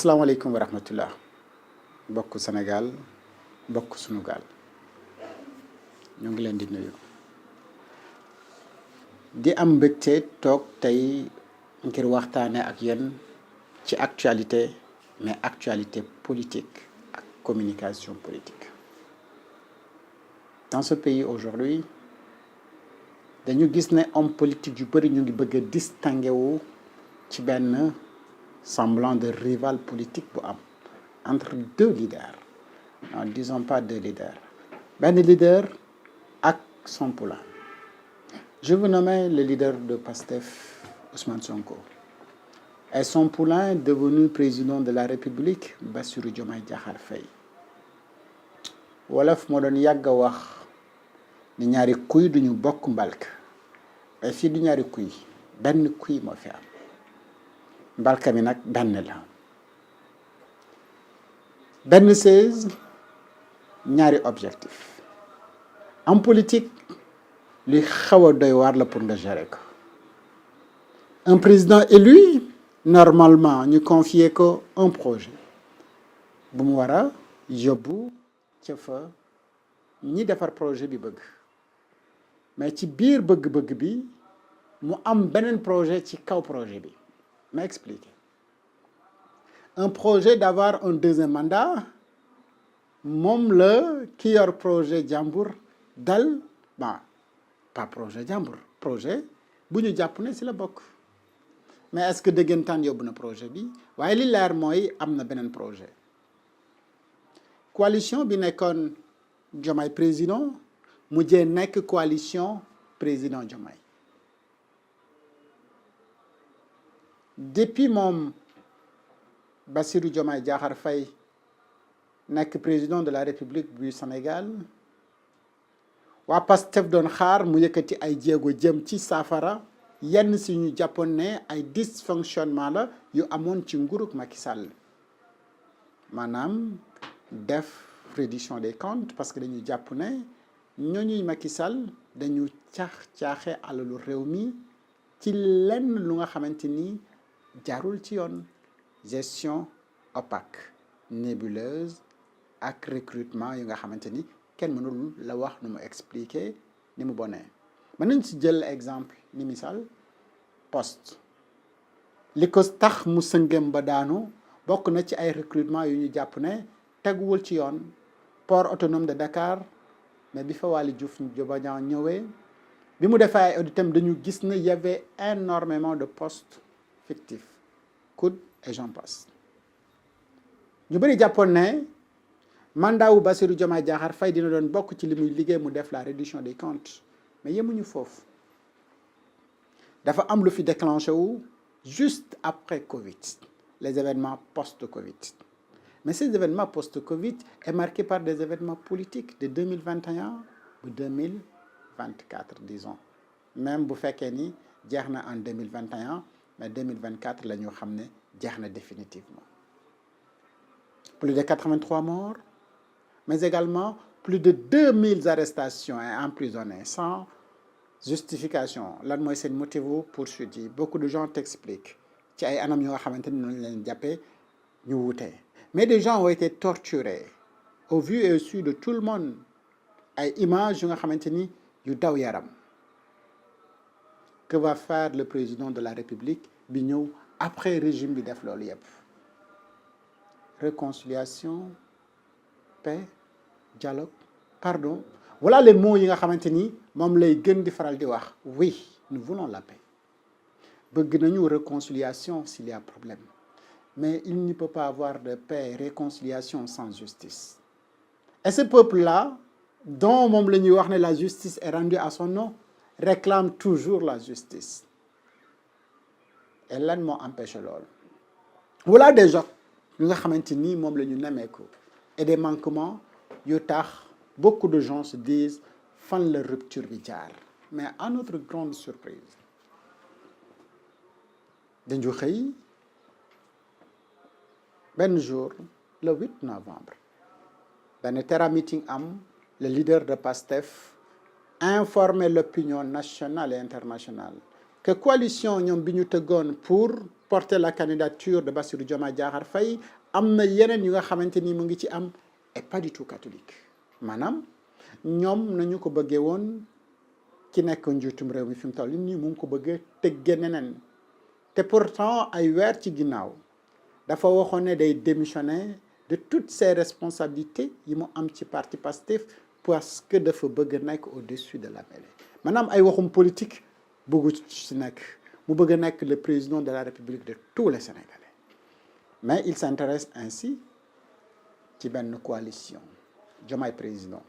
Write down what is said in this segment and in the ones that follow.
asalaamaaleykum wa rahmatullah bokk Sénégal bokk sunu gaal ñoo ngi leen di nuyu di am mbégte toog tey ngir waxtaane ak yéen ci actualité mais actualité politique ak communication politique. Dans ce pays aujourd'hui dañu gis ne homme politique yu bëri ñu ngi bëgg a distingué wu ci benn semblant de rival politique bu am entre deux leaders, non disons pas deux leaders, benn leader ak son poulain. Je veux nommer le leader de PASTEF, Ousmane Sonko, et son poulain devenu président de la République, Bassirou Diomaye Diakhar Faye. Wolof moo doon yàgg a wax ni ñaari kuy duñu bokk mbalk, mais fii du ñaari kuy benn kuy moo fi am. mbalka mi nag benn la benn 16 ñaari objectif en politique li xaw a doy waar la pour nga gérer ko. Un président élu normalement ñu confier ko un projet bu mu war a yóbbu ca fa ñi defar projet bi bëgg, mais ci biir bëgg-bëgg bi mu am beneen projet ci kaw projet bi. Ma expliqué. Un projet d'avoir un deuxième mandat moom la ki yor projet jàmbur dal pas projet jàmbur projet bu ñu jàpp ne si la bokk, mais est-ce que dëggantaan yóbbu na projet bi waaye li leer mooy am na beneen projet. Coalition bi nekkoon Diomaye président mujjee nekk coalition président Diomaye. Depuis moom Bassirou Diomaye Diakhar Faye nekk président de la République du Sénégal waa PASTEF doon xaar mu yëkkati ay jéego jëm ci saafara yenn si ñu jàppoon ne ay dysfonctionnement la yu amoon ci nguurug Macky Sall, maanaam def reddition des comptes parce que dañu jàpp ne ñooñuy Macky Sall dañu caaxe alalu réew mi ci lenn lu nga xamante ni jaarul ci yoon, gestion opaque nébuleuse ak recrutement yu nga xamante ni kenn mënul la wax nu mu expliquer ni mu bonee. mën nañ ci jël exemple ni misaal poste li ko tax mu sëngem ba daanu bokk na ci ay recrutement yu ñu jàpp ne teguwul ci yoon. Port autonome de Dakar, mais bi fa Waly Diouf Bodiang ñëwee bi mu defee ay auditam dañu gis ne y avait énormément de postes fictif, coude et j'en passe. ñu bëri jàppoon ne mandat wu Bassirou Diomaye Diakhar Faye dina doon bokk ci li muy liggéey mu def la reddition des comptes, mais yemuñu foofu. dafa am lu fi déclenché wu juste après Covid, les événements post-Covid. Mais ces événements post-Covid est marqué par des événements politiques de 2021 à 2024, disons. Même bu fekkee ni jeex na en 2021, mais 2024 la ñu xam ne jeex na définitivement. Plus de 83 morts, mais également plus de 2000 arrestations et emprisonnés sans justification. Lan mooy seen motif poursuite yi beaucoup de gens t'expliquent ci ay anam yoo xamante ni noonu leen jàppee ñu wutee. Mais des gens ont été torturés au vu et au su de tout le monde ay images yu nga xamante ni yu daw yaram. Que va faire le président de la République bi ñëw après régime bi def loolu yëpp? Réconciliation, paix, dialogue, pardon. Voilà les mots yi nga xamante ni moom lay gën di faral di wax. Oui, nous voulons la paix. bëgg nañu réconciliation s'il y a problème. Mais il ne peut pas avoir de paix et réconciliation sans justice. Et ce peuple-là, dont moom la ñuy wax ne la justice est rendue à son nom, réclame toujours la justice. Et lan moo empêché loolu. Voilà déjà ñu nga xamante ni moom la ñu nemmeeku et des manquements yu tax beaucoup de gens se disent fan la rupture bi jaar. Mais à notre grande surprise dañu xëy benn jour le 8 novembre benn terra meeting am le leader de PASTEF informer l'opinion nationale et internationale que coalition ñoom bi ñu tëggoon pour porter la candidature de Bassirou Diomaye Diakhar Faye am na yeneen yu nga xamante ni mu ngi ci am et pas du tout catholique maanaam ñoom nañu ko bëggee woon ki nekk njiitum réew mi fi mu toll nii mu ngi ko bëggee tëgge neneen te pourtant ay weer ci ginnaaw dafa waxoon ne day démissionner de toutes ses responsabilités yi mu am ci parti Pastef parce que dafa bëgg nekk au-dessus de la mêlée maanaam ay waxum politique bëggu ci nekk mu bëgg nekk le président de la République de tous les Sénégalais mais il s'intéresse ainsi ci benn coalition Diomaye président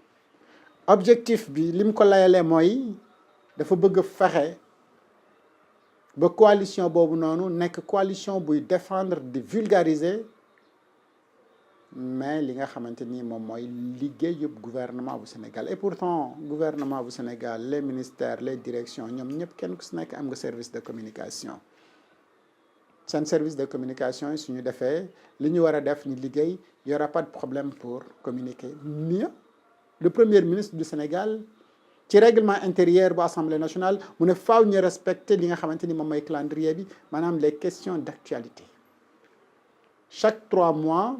objectif bi li mu ko layalee mooy dafa bëgg fexe ba coalition boobu noonu nekk coalition buy défendre di vulgariser mais li nga xamante ni moom mooy liggéey yëpp gouvernement bu Sénégal et pourtant gouvernement bu Sénégal les ministères les directions ñoom ñëpp kenn ku si nekk am nga service de communication seen service de communication yi suñu defee li ñu war a def ni liggéey y aura pas de problème pour communiquer mieux le premier ministre du Sénégal ci règlement intérieur bu Assemblée nationale mu ne faaw ñu respecter li nga xamante ni moom mooy calendrier bi maanaam les questions d'actualité chaque 3 mois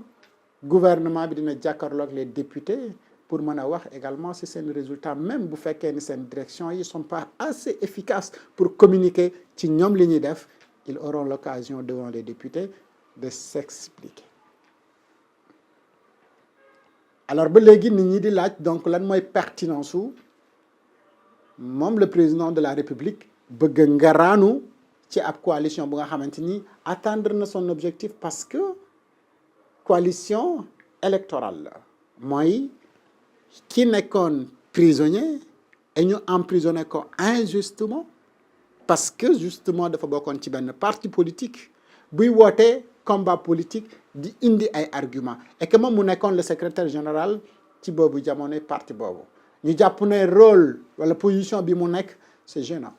gouvernement bi dina jàkkaarloo ak les députés pour mën a wax également si seen résultat même bu fekkee ni seen direction yi sont pas assez efficaces pour communiquer ci ñoom li ñuy def ils auront l'occasion devant les députés de s'expliquer alors ba léegi nit ñi di laaj donc lan mooy pertinence su moom le président de la République bëgg ngaraanu ci ab coalition bu nga xamante ni atteindre na son objectif parce que coalition électorale la mooy ki nekkoon prisonnier et ñu emprisonné ko injustement parce que justement dafa bokkoon ci benn parti politique buy wootee combat politique di indi ay arguments et que moom mu nekkoon le secrétaire général ci boobu jamonoy parti boobu ñu jàpp ne rôle wala position bi mu nekk c'est gênant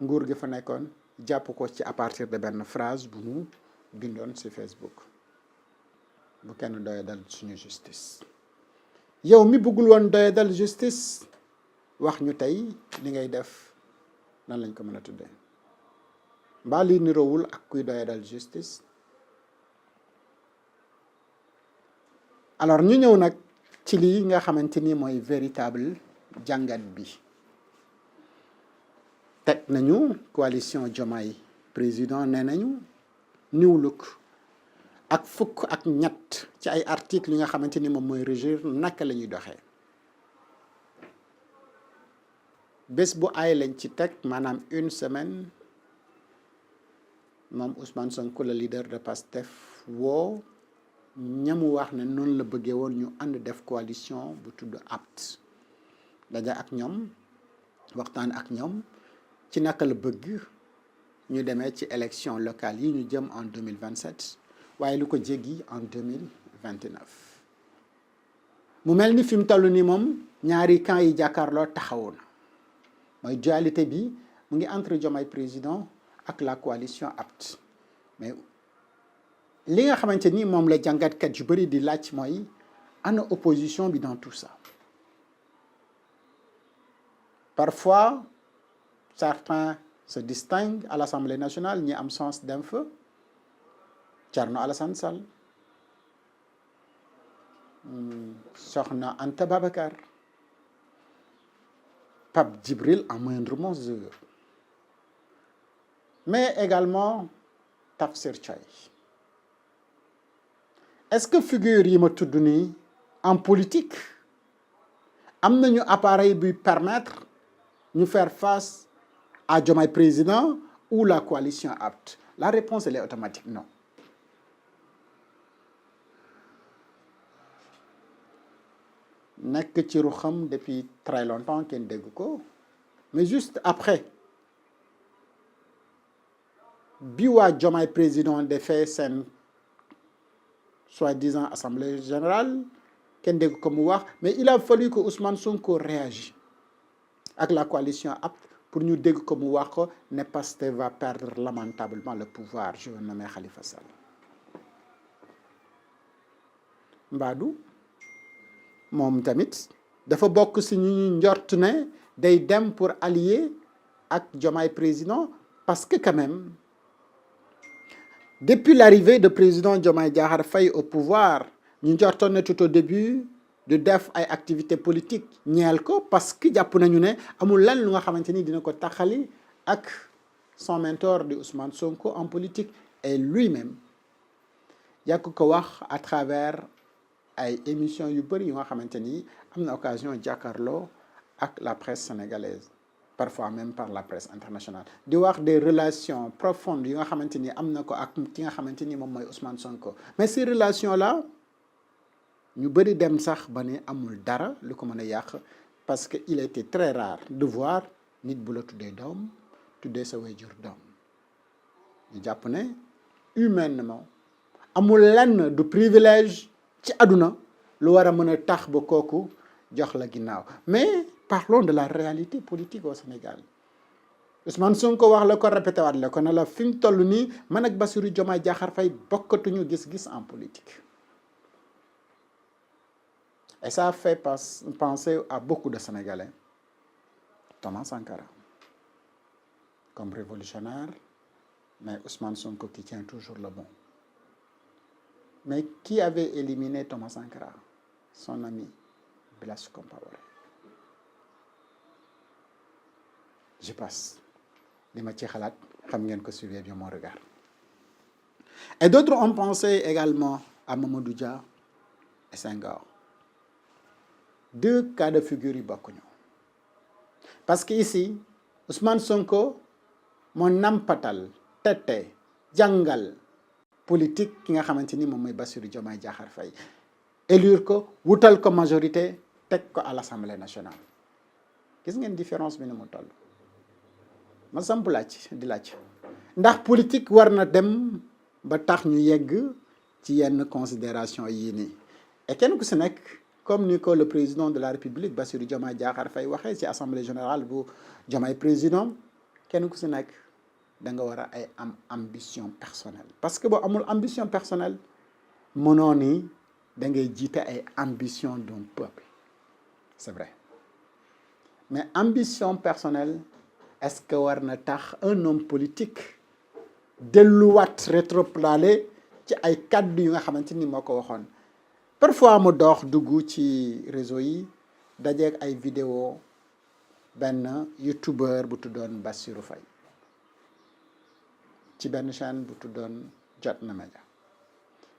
nguur gi fa nekkoon jàpp ko ci à partir de benn phrase bu mu bindoon ci Facebook bu kenn doye dal suñu justice yow mi bëggul woon doye dal justice wax ñu tey li ngay def nan lañ ko mën a tuddee mbaa lii niroowul ak kuy doye dal justice alors ñu ñëw nag ci lii nga xamante ni mooy véritable jàngat bi teg nañu coalition Diomaye président nee nañu new look ak fukk ak ñett ci ay articles yi nga xamante ni moom mooy régir naka la ñuy doxee bés bu ay lañ ci teg maanaam une semaine moom Ousmane Sonko le leader de Pastef woo ñamu wax ne noonu la bëggee woon ñu ànd def coalition bu tudd APT daja ak ñoom waxtaan ak ñoom ci naka la bëgg ñu demee ci élection locale yi ñu jëm en 2027 waaye lu ko jéggi en 2029 mu mel ni fi mu toll nii moom ñaari camp yi jàkkaarloo taxawu na mooy dualité bi mu ngi entre Diomaye président ak la coalition APT mais li nga xamante ni moom la jàngatkat yu bëri di laaj mooy ana opposition bi dans tout ça parfois certains se distinguent à l'Assemblée nationale ñi am sens d'info Thierno Alassane Sall Sokhna Anta Babacar Pape Djibril en moindre mesure mais également Tafsir Thioye est-ce que figure yi ma tudd nii en politique am nañu appareil buy permettre ñu faire face à Diomaye président ou la coalition APT? La réponse elle est automatique non. nekk ci ruxam depuis très longtemps kenn dégg ko mais juste après bi waa Diomaye président defee seen soi-disant assemblée générale kenn dégg ko mu wax mais il a fallu que Ousmane Sonko réagisse ak la coalition APT pour ñu dégg ko mu wax ko ne Pastef va perdre lamentablement le pouvoir je veux nommer Khalifa Sall mbaadu moom tamit dafa bokk si ñu njort ne day dem pour allier ak Diomaye président parce que quand même depuis l'arrivée de président Diomaye Diakhar Faye au pouvoir ñu njortoon ne tout au début de def ay activités politiques ñeel ko parce que jàpp nañu ne amul lan lu nga xamante ni dina ko taxali ak son mentor di Ousmane Sonko en politique et lui-même yàgg ko wax à travers ay émissions yu bëri yu nga xamante ni am na occasion jàkkaarloo ak la presse sénégalaise parfois même par la presse internationale di wax des relations profondes yi nga xamante ni am na ko ak ki nga xamante ni moom mooy Ousmane Sonko mais ces relations là ñu bëri dem sax ba ne amul dara lu ko mën a yàq parce que il était très rare de voir nit bu la tuddee doom tuddee sa waajur doom ñu jàpp ne humainement amul lenn du privilège ci àdduna lu war a mën a tax ba kooku jox la ginnaaw mais parlons de la réalité politique au Sénégal Ousmane Sonko wax la ko répété waat la ko ne la fi mu toll nii man ak Bassirou Diomaye Diakhar Faye bokkatuñu gis-gis en politique et ça fait penser à beaucoup de Sénégalais Thomas Sankara comme révolutionnaire mais Ousmane Sonko qui tient toujours le bon. Mais qui avait éliminé Thomas Sankara? Son ami Blaise Compaoré. Je passe. Li ma ci xalaat xam ngeen ko suivez bien mon regard. Et d'autres ont pensé également à Mamadou Dia et Senghor. Deux cas de figure yi bokkuñu. Parce que ici Ousmane Sonko moo nampatal tete jàngal politique ki nga xamante ni moom mooy Bassirou Diomaye Diakhar Faye élire ko wutal ko majorité teg ko à l'Assemblée nationale gis ngeen différence bi ni mu toll ma samp laaj di laaj ndax politique war na dem ba tax ñu yegg ci yenn considération yii nii et kenn ku si nekk comme ni ko le président de la République Bassirou Diomaye Diakhar Faye waxee ci assemblée générale bu Diomaye président kenn ku si nekk da nga war a ay am ambition personnelle parce que boo amul ambition personnelle mënoo ni da ngay jiite ay ambition d'un peuple c'est vrai mais ambition personnelle est-ce que war na tax un homme politique delluwaat rétropédalé ci ay kàddu yu nga xamante ni moo ko waxoon parfois mu dox dugg ci réseau yi dajeeg ay vidéo benn youtubeur bu tuddoon Bassirou Faye ci benn chaîne bu tuddoon Jotna Média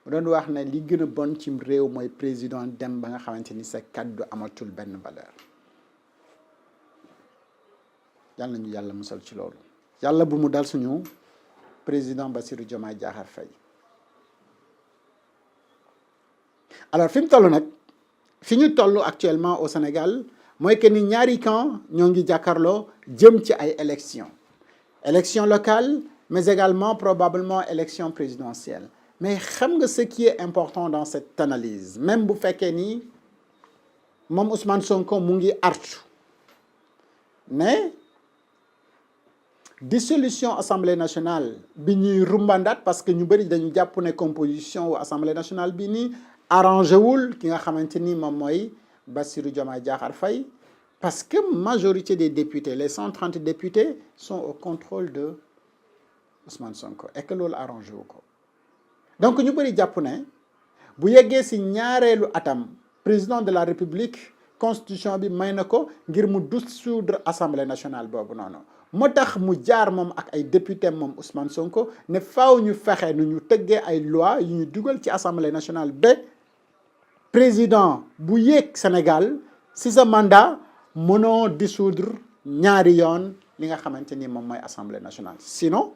mu doon wax ne li gën a bon ci réew mooy président dem ba nga xamante ni sa kàddu amatul benn valeur yàlla nañu yàlla musal ci loolu yàlla bu mu dal suñu président Bassirou Diomaye Diakhar Faye alors fi mu toll nag fi ñu toll actuellement au Sénégal mooy que ni ñaari camp ñoo ngi jàkkaarloo jëm ci ay élection locale mais également probablement élection présidentielle mais xam nga ce qui est important dans cette analyse même bu fekkee ni moom Ousmane Sonko mu ngi artu ne dissolution assemblée nationale bi ñuy rumbandaat parce que ñu bëri dañu jàpp ne composition wu assemblée nationale bi nii arrangé wul ki nga xamante ni moom mooy Bassirou Diomaye Diakhar Faye parce que majorité des députés les 130 députés sont au contrôle de Ousmane Sonko et que loolu arrangé wu ko donc ñu bëri jàpp ne bu yeggee si ñaareelu atam président de la République constitution bi may na ko ngir mu dissoudre assemblée nationale boobu noonu moo tax mu jaar moom ak ay député moom Ousmane Sonko ne faaw ñu fexe nu ñu tëggee ay loi yu ñu dugal ci assemblée nationale ba président bu yéeg Sénégal si sa mandat mënoo dissoudre ñaari yoon li nga xamante ni moom mooy assemblée nationale sinon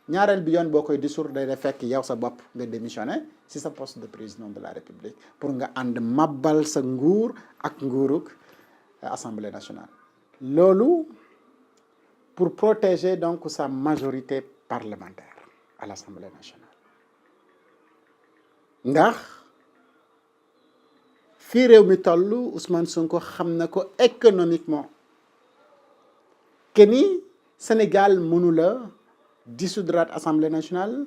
ñaareel bi yoon boo koy dissoudre day fekk yow sa bopp nga démissionné si sa poste de président de la République pour nga ànd mabbal sa nguur ak nguurug assemblée nationale loolu pour protéger donc sa majorité parlementaire à l'Assemblée nationale ndax fii réew mi toll Ousmane Sonko xam na ko économiquement que ni Sénégal mënu la dissoudre Assemblée nationale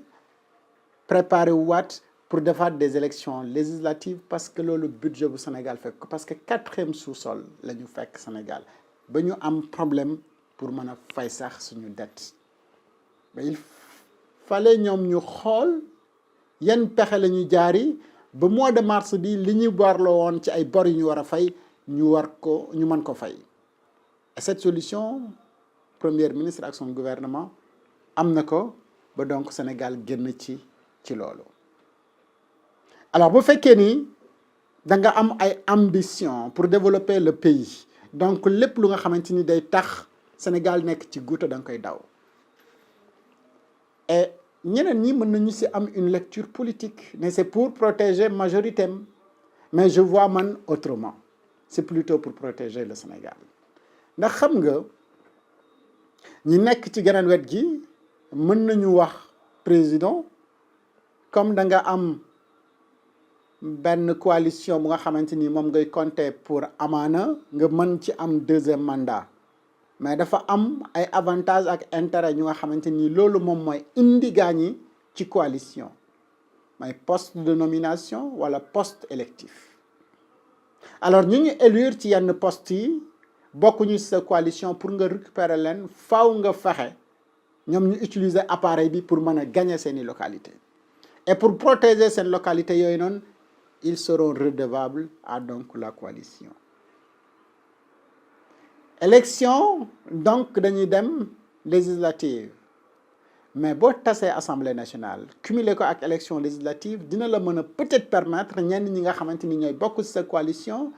préparer waat pour defaat des élections législatives parce que loolu budget bu Sénégal fekk ko parce que 4e sous-sol la ñu fekk Sénégal ba ñu am problème pour mën a fay sax suñu dette mais il fallait ñoom ñu xool yan pexe la ñu jaari ba mois de mars bi li ñu warloo woon ci ay bor yu ñu war a fay ñu mën ko fay. Et cette solution premier ministre ak son gouvernement am na ko ba donc Sénégal génn ci loolu. Alors bu fekkee ni da nga am ay ambition pour développer le pays donc lépp lu nga xamante ni day tax Sénégal nekk ci guuta da nga koy daw. Et ñeneen ñi mën nañu ci am une lecture politique mais c'est pour protéger majorité mais je vois man autrement c'est plutôt pour protéger le Sénégal ndax xam nga ñi nekk ci geneen wet gi mën nañu wax président comme da nga am benn coalition bu nga xamante ni moom ngay compter pour amaana nga mën ci am deuxième mandat mais dafa am ay avantages ak intérêt ñu nga xamante ni loolu moom mooy indi gaañi ci coalition mooy poste de nomination wala poste électif. Alors ñu élire ci yenn poste yi bokkuñu sa coalition pour nga récupérer leen faaw nga fexe ñoom ñu utiliser appareil bi pour mën a gagner seeni localité et pour protéger seen localité yooyu noonu ils seront redevables à donc la coalition. Élection donc dañuy dem législative mais boo tasee assemblée nationale cumuler ko ak élection législative dina la mën a peut-être permettre ñenn ñi nga xamante ni ñooy bokk ci sa coalition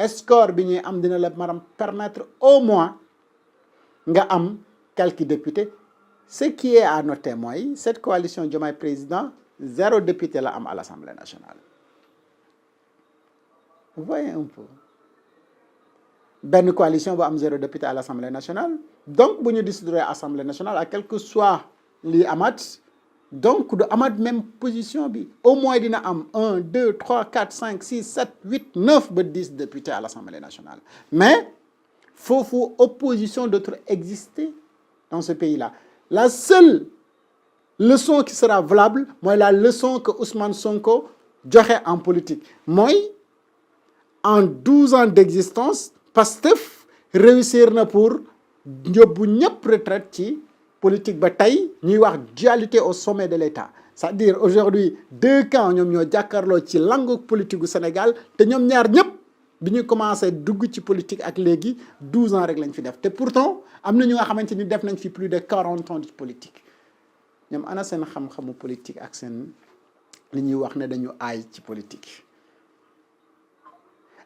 score bi ñuy am dina la mën a permettre au moins nga am quelques députés. Ce qui est à noter mooy cette coalition Diomaye Président 0 député la am à l'Assemblée nationale. Vous voyez un peu benn coalition bu am 0 député à l'Assemblée nationale donc bu ñu distribuer Assemblée nationale à quel que soit lii amat donc du amat même position bi au moins dina am 1 2 3 4 5 6 7 8 9 ba 10 députés à l'Assemblée nationale mais foofu opposition d'autres exister dans ce pays-là. La seule leçon qui sera valable mooy la leçon que Ousmane Sonko joxe en politique mooy en 12 ans d'existence Pastef réussir na pour yóbbu ñëpp retraite ci politique ba tey ñuy wax dualité au sommet de l'État c'est-à-dire aujourd'hui 2 camps ñoom ñoo jàkkaarloo ci langue politique gu Sénégal te ñoom ñaar ñëpp bi ñu commencé dugg ci politique ak léegi 12 ans rek lañ fi def te pourtant am na ñu nga xamante ni def nañ fi plus de 40 ans de politique ñoom ana seen xam-xamu politique ak seen li ñuy wax ne dañu aay ci politique.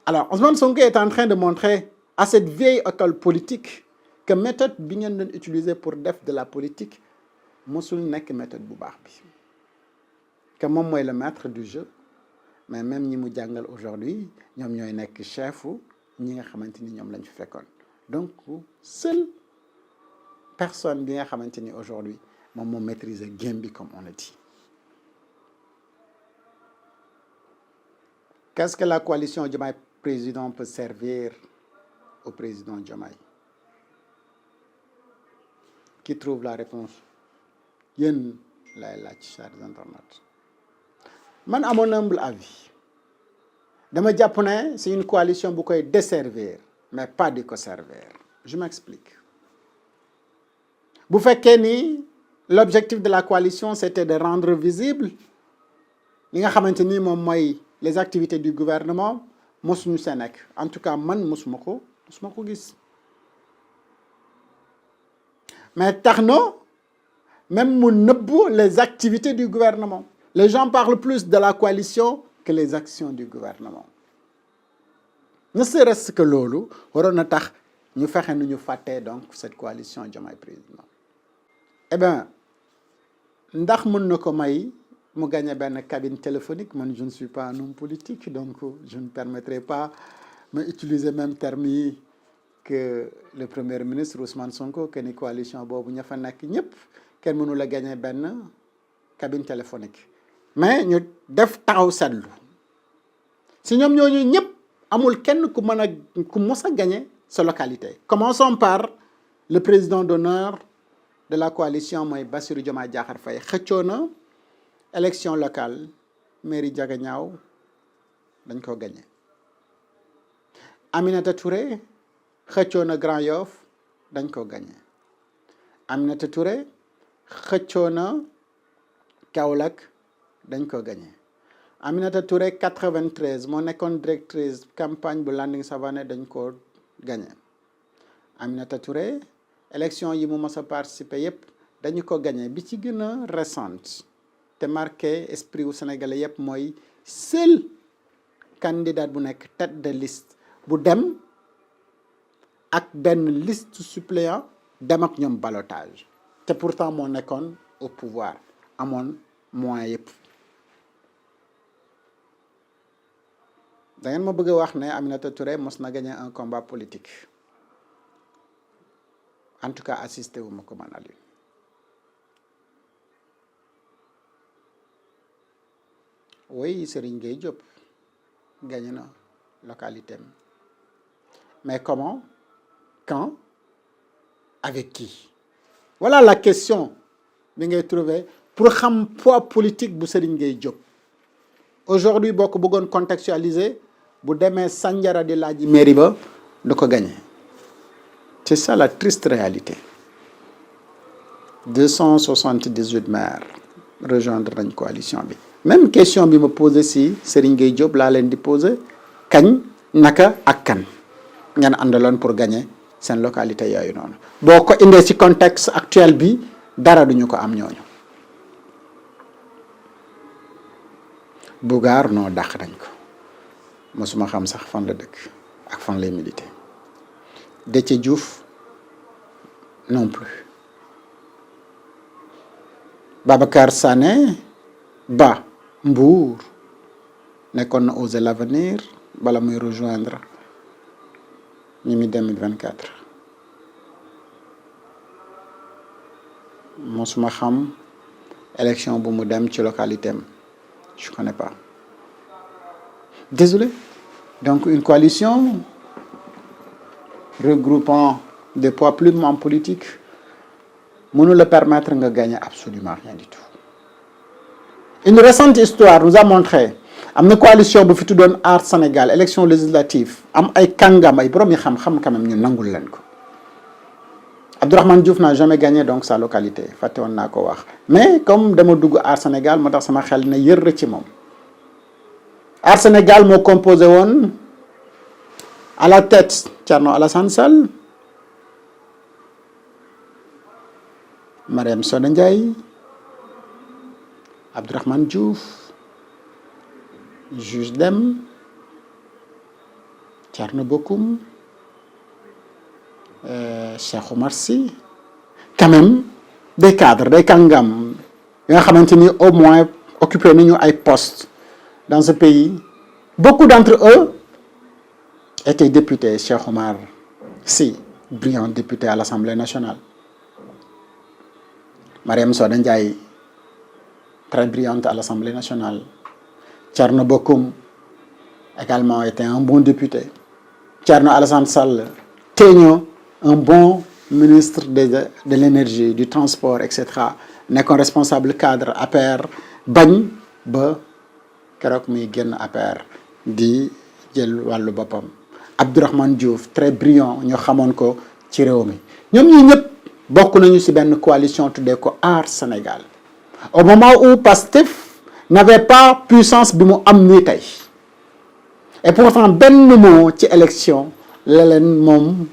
Alors Ousmane Sonko est en train de montrer à cette vieille école politique que méthode bi ngeen doon utiliser pour def de la politique mosul nekk méthode bu baax bi que moom mooy le maître du jeu mais même ñi mu jàngal aujourd'hui ñoom ñooy nekk chefu ñi nga xamante ni ñoom lañ fi fekkoon donc seule personne bi nga xamante ni aujourd'hui moom moo maîtriser game bi comme on le dit. Qu'est-ce que la coalition Diomaye Président peut servir au président Diomaye? Qui trouve la réponse? Yéen lay laaj, chers internautes. Man à mon humble avis dama jàpp ne c'est une coalition bu koy desservir mais pas di ko servir. Je m'explique. Bu fekkee ni l'objectif de la coalition c'était de rendre visible li nga xamante ni moom mooy les activités du gouvernement mosuñu see nekk en tout cas man mosuma ko gis mais tax na même mu nëbbu les activités du gouvernement. Les gens parlent plus de la coalition que les actions du gouvernement. Ne serait-ce que loolu waroon na tax ñu fexe nu ñu fàttee donc cette coalition Diomaye Président. Eh bien ndax mën na ko may mu gagné benn cabine téléphonique? Man je ne suis pas un homme politique donc je ne permettrai pas mais utiliser même terme yi que le premier ministre Ousmane Sonko que ni coalition boobu ña fa nekk ñëpp kenn mënu la gagné benn cabine téléphonique. Mais ñu def taxaw seetlu si ñoom ñooñu ñëpp amul kenn ku mën a ku mos a gagné sa localité. Commençons par le président d'honneur de la coalition mooy Bassirou Diomaye Diakhar Faye xëccoo na élection locale mairie Diaganiao dañ ko gagné. Aminata Touré xëccoo na Grand Yoff dañ ko gagné. Aminata Touré xëccoo na Kaolack dañ ko gagné Aminata Touré 93 moo nekkoon directrice campagne bu Landing Savané dañ ko gagné Aminata Touré élection yi mu mës a participer yépp dañu ko gagné bi ci gën a récente te marqué esprit wu sénégalais yépp mooy seul candidat bu nekk tête de liste bu dem ak benn liste suppléant dem ak ñoom ballottage te pourtant moo nekkoon au pouvoir amoon moyen yépp da ngeen ma bëgg a wax ne Aminata Touré mos na gagné un combat politique en tout cas assisté wu ma ko man Aliou oui Serigne Gueye Diop gagné na localité am mais comment quand avec qui voilà la question bi ngay trouver pour xam poids politique bu Serigne Gueye Diop aujourd'hui boo ko bëggoon contextualiser bu demee Sandiara di laaj mairie ba du ko gagné c'est ça la triste réalité 278 maires rejoindre nañ coalition bi même question bi ma posé si Serigne Gueye Diop laa leen di posé kañ naka ak kan ngeen àndaloon pour gagner seen localité yooyu noonu boo ko indee ci contexte actuel bi dara duñu ko am ñooñu Bougar noo dàq nañ ko mosuma xam sax fan la dëkk ak fan lay militer Déthié Diouf non plus Babacar Sané Ba Mbour nekkoon na Oser l'avenir bala muy rejoindre Mimi 2024 mosuma xam élection bu mu dem ci localité am je connais pas désolé donc une coalition regroupant des poids plumes en politique mënu la permettre nga gagner absolument rien du tout. Une récente histoire nous a montré am na coalition bu fi tuddoon Aar Sénégal élection législative am ay kàngam ay borom yi xam-xam quand même ñu nangul leen ko Abdourahmane Diouf n'a jamais gagné donc sa localité fàtte woon naa ko wax mais comme dama dugg Aar Sénégal moo tax sama xel na yër ci moom Aar Sénégal moo composé woon à la tête Thierno Alassane Sall Mariam Soda Ndiaye Abdourahmane Diouf Juge Dème Thierno Bocoum Cheikh Oumar Sy quand même des cadres des kàngam yi nga xamante ni au moins occupé nañu ay postes dans ce pays beaucoup d'entre eux étaient députés. Cheikh Oumar Sy brillant député à l'Assemblée nationale Mariam Soda Ndiaye très brillante à l'Assemblée nationale Thierno Bocoum également était un bon député Thierno Alassane Sall Téño un bon ministre de l'énergie du transport etc nekkoon responsable cadre APR bañ ba keroog muy génn APR di jël wàllu boppam Abdourahmane Diouf très brillant ñu xamoon ko ci réew mi ñoom ñi ñëpp bokk nañu ci benn coalition tuddee ko Aar Sénégal au moment où Pastef n'avait pas puissance bi mu am nii tey et pourtant benn mot ci élection la leen moom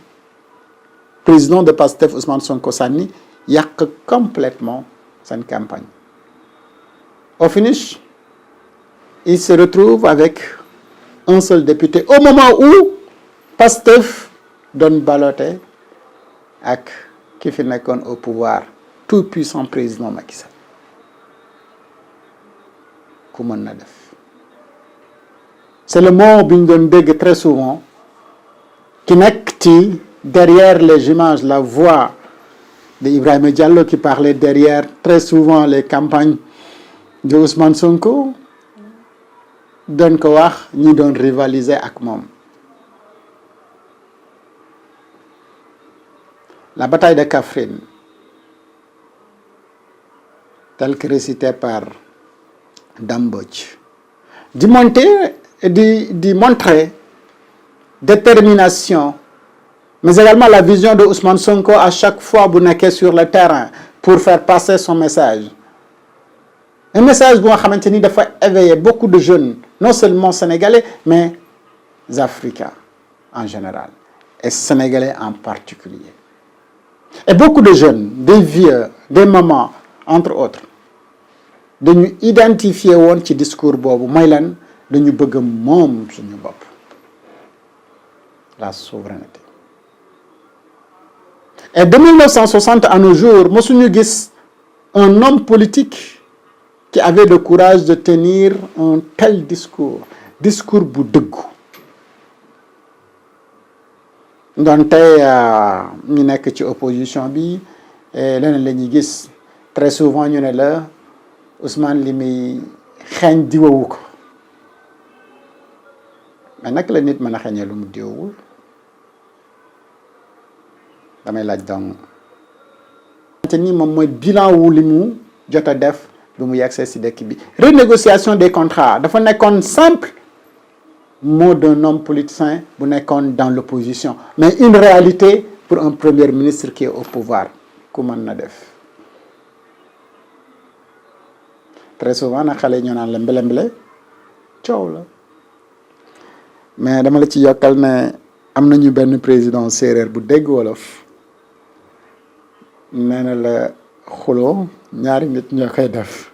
président de Pastef Ousmane Sonko sànni yàq complètement seen campagne au finish il se retrouve avec un seul député au moment où Pastef doon balloté ak ki fi nekkoon au pouvoir tout puissant président Macky Sall ku mën na def c'est le mot bi ñu doon dégg très souvent ki nekk ci derrière les images la voix de Ibrahima Diallo qui parlait derrière très souvent les campagnes de Ousmane Sonko doon ko wax ñi doon rivaliser ak moom. La bataille de Kaffrine telle que récitée par Dame Mbodj di montrer détermination mais également la vision de Ousmane Sonko à chaque fois bu nekkee sur le terrain pour faire passer son message un message bu nga xamante ni dafa éveiller beaucoup de jeunes non seulement sénégalais mais africains en général et sénégalais en particulier et beaucoup de jeunes des vieux des mamans entre autres dañu identifier woon ci discours boobu mooy lan dañu bëgg moom suñu bopp la souveraineté et de 1960 à nos jours mosuñu gis un homme politique qui avait le courage de tenir un tel discours bu dëggu donte ñu nekk ci opposition bi leneen la ñuy gis très souvent ñu ne la Ousmane li muy xeeñ diwawu ko mais naka la nit mën a xeeñee lu mu diwawul damay laaj donc te ni moom mooy bilan wu li mu jot a def bi mu yegsee si dëkk bi renégociation des contrats dafa nekkoon simple mot d'un homme politicien bu nekkoon dans l'opposition mais une réalité pour un premier ministre qui est au pouvoir ku mën na def très souvent nag xale yi ñoo naan la mbele coow la mais dama la ci yokkal ne am nañu benn président séeréer bu dégg wolof nee na la xuloo ñaari nit ñoo koy def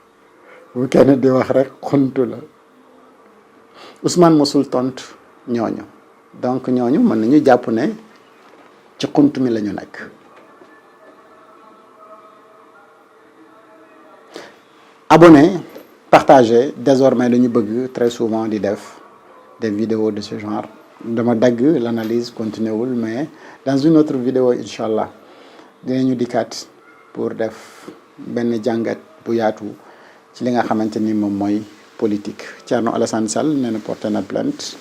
bu kenn di wax rek xuntu la Ousmane mosul tontu ñooñu donc ñooñu mën nañu jàpp ne ci xuntu mi la ñu nekk abonné partagé désormais dañu bëgg très souvent di def des vidéos de ce genre dama dagg l'analyse continué wul mais dans une autre vidéo incha allah dinañu dikkaat pour def benn jàngat bu yaatu ci li nga xamante ni moom mooy politique. Thierno Alassane Sall nee na porté na plainte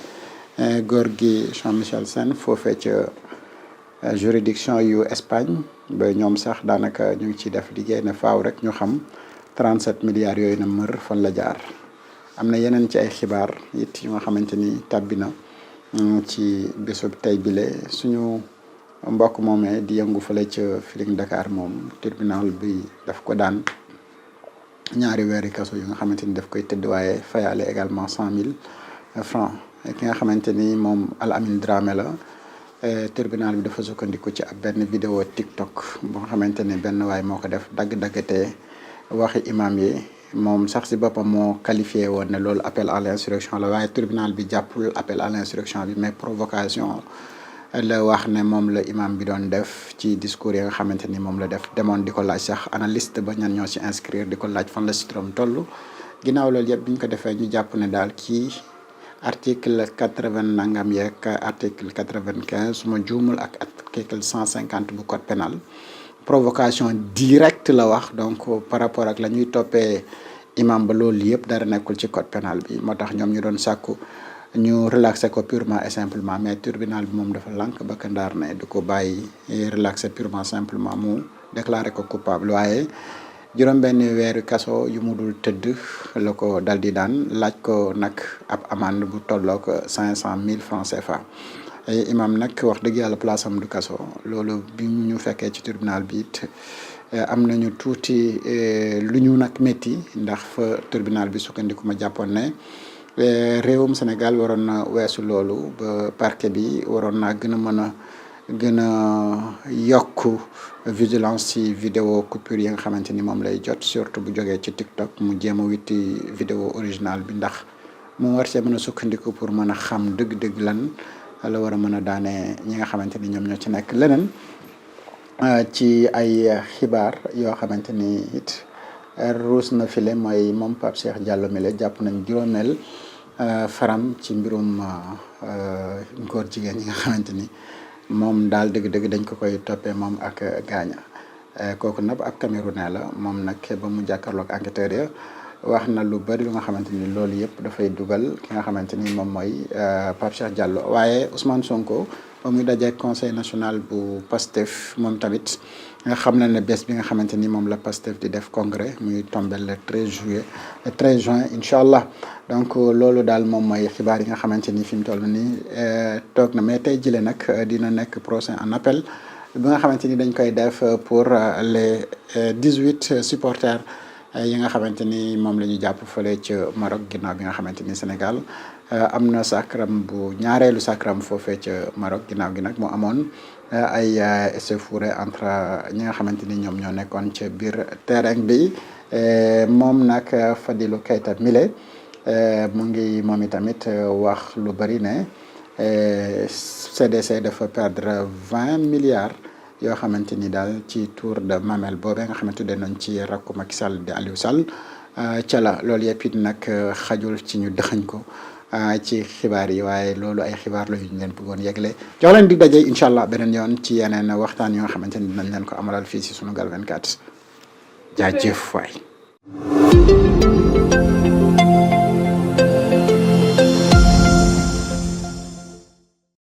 góor gi Jean-Michel Sène foofee ca juridiction yu Espagne ba ñoom sax daanaka ñu ngi ciy def liggéey ne faaw rek ñu xam 37 milliards yooyu na mër fan la jaar. am na yeneen ci ay xibaar it yu nga xamante ni tàbbi na ci bésub tey bile suñu mbokk moomee di yëngu fële ca Feeling Dakar moom tribunal bi daf ko daan ñaari weeri kaso yu nga xamante ni daf koy tëdd waaye fayaale également 100 000 francs ki nga xamante ni moom Al Amin Dramé la tribunal bi dafa sukkandiku ci ab benn vidéo TikTok boo nga xamante ni benn waay moo ko def dagg-daggatee waxi imam yi moom sax si boppam moo qualifié woon ne loolu appel à l'insurrection la waaye tribunal bi jàppul appel à l'insurrection bi mais provocation la wax ne moom la imam bi doon def ci discours yi nga xamante ni moom la def demoon di ko laaj sax analyste ba ñan ñoo ci inscrire di ko laaj fan la si turam toll ginnaaw loolu yëpp bi ñu ko defee ñu jàpp ne daal kii article 80 nangam yeeg article 95 su ma juumul ak article 150 bu code pénal provocation directe la wax donc par rapport ak la ñuy toppee imam ba loolu yëpp dara nekkul ci code pénal bi moo tax ñoom ñu doon sàkku ñu relaxé ko purement et simplement mais tribunal bi moom dafa lànk ba kandaar ne du ko bàyyi relaxé purement simplement mu déclaré ko coupable waaye juróom-benn weeru kaso yu mu dul tëdd la ko dal di daan laaj ko nag ab amende bu tolloo ko 500 000 francs CFA. imam nag wax dëgg yàlla place am du kaso loolu bi ñu fekkee ci tribunal bi it am nañu tuuti lu ñu nag métti ndax fa tribunal bi sukkandiku ma jàppoon ne réewum Sénégal waroon na weesu loolu ba parquet bi waroon naa gën a yokk vigilance ci vidéo coupure yi nga xamante ni moom lay jot surtout bu jógee ci TikTok mu jéem a witti vidéo original bi ndax mu war see mën a sukkandiku pour mën a xam dëgg-dëgg lan la war a mën a daane ñi nga xamante ni ñoom ñoo ci nekk leneen ci ay xibaar yoo xamante ni it ruus na file mooy moom Pape Cheikh Diallo mi la jàpp nañ juróomeel faram ci mbirum góor jigéen ñi nga xamante ni moom daal dëgg-dëgg dañ ko koy toppee moom ak gaaña kooku nag ab Camerounais la moom nag ba mu jàkkaarloog enquêteur ya wax na lu bari lu nga xamante ni loolu yëpp dafay dugal ki nga xamante ni moom mooy Pape Cheikh Diallo waaye Ousmane Sonko ba muy dajee conseil national bu PASTEF moom tamit nga xam na ne bés bi nga xamante ni moom la PASTEF di def congrès muy tombé le 13 juin incha allah donc loolu daal moom mooy xibaar yi nga xamante ni fi mu toll nii toog na mais tey jëlee nag dina nekk procès en appel bi nga xamante ni dañ koy def pour les 18 supporters yi nga xamante ni moom la ñu jàpp fële ca Maroc ginnaaw bi nga xamante ni Sénégal am na sacram bu ñaareelu sacram foofee ca Maroc ginnaaw gi nag moo amoon ay échauffourées entre ñi nga xamante ni ñoom ñoo nekkoon ca biir terrain bi moom nag Fadilou Keita Mile mu ngi moom itamit wax lu bari ne CDC dafa perdre 20 milliards yoo xamante ni daal ci tour de mamelle boobee nga xamante ne nañ ci rakku Macky Sall di Aliou Sall ca la loolu yëpp it nag xajul ci ñu dëxañ ko ci xibaar yi waaye loolu ay xibaar la yu ñu leen bëggoon yegle jox leen di daje incha allah beneen yoon ci yeneen waxtaan yoo xamante ni dinañ leen ko amalal fii si Sunugal 24 jaajëf waay.